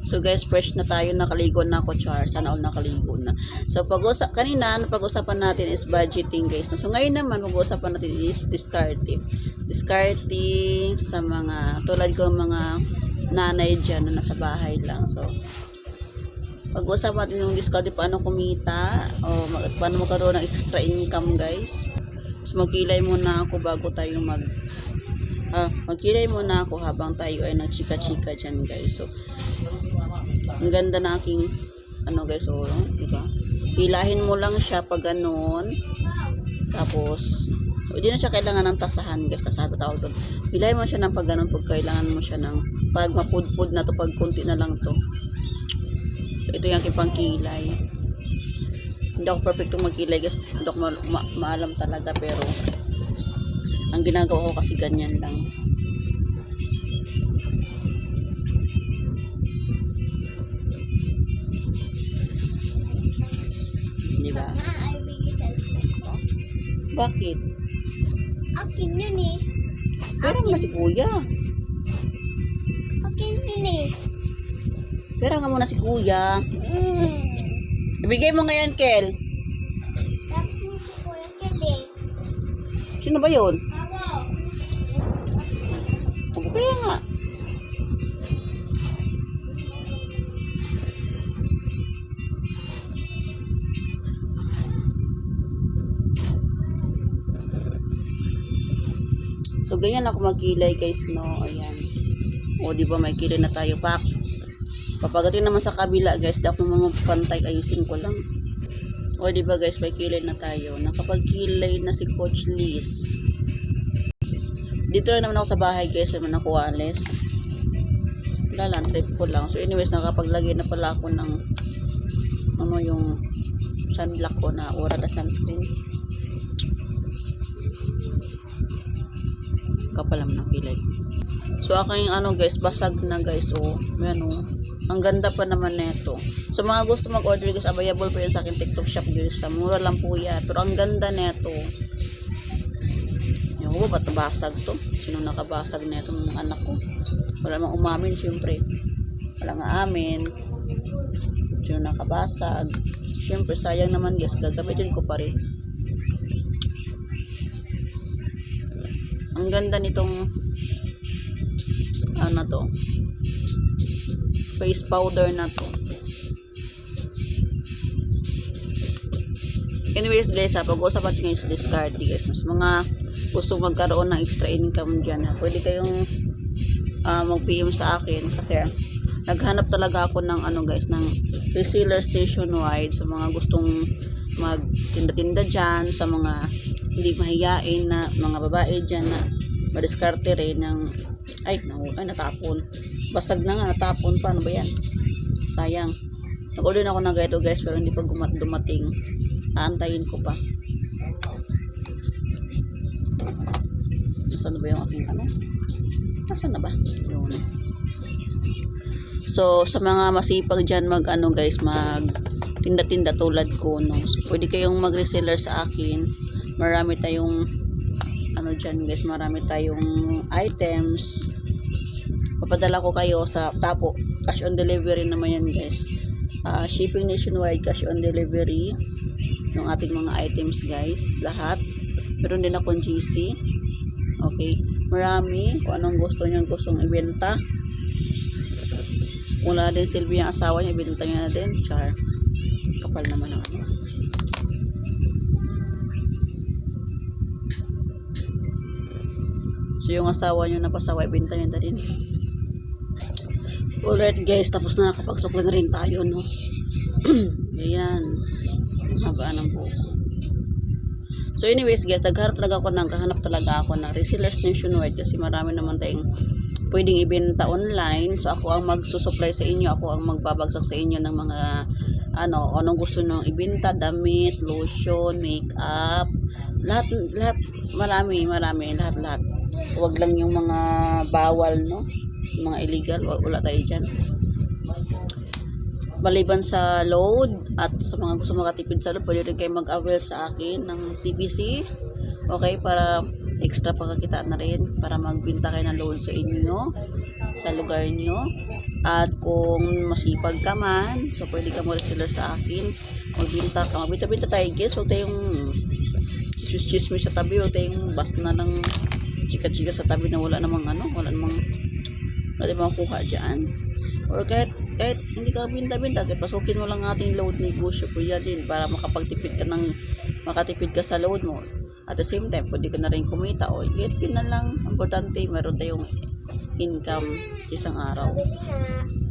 So guys, fresh na tayo, nakaligo na ako, char. Sana all nakaligo na. So kanina, pag-usapan natin is budgeting guys. So ngayon naman, pag-usapan natin is discarding. Discarding sa mga, tulad ko mga nanay dyan na nasa bahay lang. So, pag-usapan natin yung discarding, paano kumita, o paano magkaroon ng extra income guys. So magkilay muna ako bago tayo magkilay muna ako habang tayo ay nagchika-chika dyan guys. So, ang ganda na aking guys, diba? Hilahin mo lang siya pag ganun. Tapos, hindi na siya kailangan ng tasahan guys. Tasahan pa tawag doon. Hilahin mo siya ng pag ganun pag kailangan mo siya ng pag mapudpud na to, pag kunti na lang to. Ito yung aking pangkilay. Hindi ako perfecto magkilay guys. Hindi ako maalam talaga, pero ang ginagawa ko kasi ganyan lang. Diba? Bakit? Akin yun eh. Pera mo si kuya. Akin yun eh. Pera nga muna si kuya. Ibigay mo ngayon, Kel. Tapos mo si Kuya Kelly. Sino ba yun? Ako. Kaya nga. So, ganyan ako magkilay guys, no? Ayan. O, di ba may kilay na tayo, pak. Papagating naman sa kabila guys, di ako naman magpantay, ayusin ko lang. O, di ba guys, may kilay na tayo. Nakapagkilay na si Coach Liz. Dito lang naman ako sa bahay guys, naman ako alis. Wala lang, trip ko lang. So anyways, nakapaglagay na pala ako ng yung sunblock ko na Aura na sunscreen. Kapal naman ang kilay ko. So aking guys, basag na guys. O, ang ganda pa naman neto. So mga gusto mag-order guys, available po yan sa akin TikTok shop guys. Sa mura lang po yan. Pero ang ganda neto. Yung ko, ba't nabasag to? Sino nakabasag neto ng anak ko? Wala namang umamin syempre. Wala nga amin. Sino nakabasag? Syempre sayang naman guys, gagamitin ko pa rin. Ang ganda nitong to, face powder na to. Anyways guys, pag-uusapan natin guys, discard guys. Mas mga gusto magkaroon ng extra income dyan, pwede kayong mag-PM sa akin kasi naghanap talaga ako ng guys, ng reseller nationwide sa mga gustong magtinda-tinda dyan, sa mga hindi mahiyain na mga babae dyan na madiskarte rin ng natapon. Basag na nga, natapon pa. Ano ba yan? Sayang. Nag-order na ako ng ganito guys, pero hindi pa dumating. Aantayin ko pa. Saan ba yung aking Nasaan na ba? Yun. So, sa mga masipag dyan guys, mag tinda-tinda tulad ko, no? So, pwede kayong mag-reseller sa akin. Marami tayong dyan guys, marami tayong items. Papadala ko kayo sa Tapo. Cash on delivery naman yan guys. Shipping nationwide, cash on delivery. Yung ating mga items guys, lahat. Meron din akong GC. Okay. Marami. Kung anong gusto nyo, gustong ibenta. Wala din silbi yung asawa niya, ibenta niya na din. Char. Kapal naman ako. So yung asawa nyo napasawa, ibenta niya na din. Alright guys, tapos na, nakapagsuklan rin tayo, no? Ayan. Ang haba ng buko. So anyways guys, naghanap talaga ako ng resellers nationwide kasi marami naman tayong pwedeng ibenta online. So ako ang magsusupply sa inyo, ako ang magbabagsak sa inyo ng mga anong gusto nyo ibenta, damit, lotion, makeup, lahat, marami, lahat. So wag lang yung mga bawal, no? Yung mga illegal, wala tayo dyan. Maliban sa load at sa mga gusto makatipid sa load, pwede rin kayo mag-avail sa akin ng TBC Okay, para extra pagkakita na rin, para magbenta kayo ng load sa inyo, sa lugar nyo. At kung masipag ka man, so pwede ka mo reseller sa akin. Magbenta ka. Magbenta tayo, guys. Huwag tayong chismis sa tabi. Huwag tayong basta na lang chika-chika sa tabi na wala namang wala namang kuha dyan. Or kahit hindi ka binta-binta, kahit pasukin mo lang ating load, negosyo po yan din para makatipid ka sa load mo. At the same time, pwede ka na rin kumita o get yun na lang. Importante, meron tayong income isang araw. Sabi niya,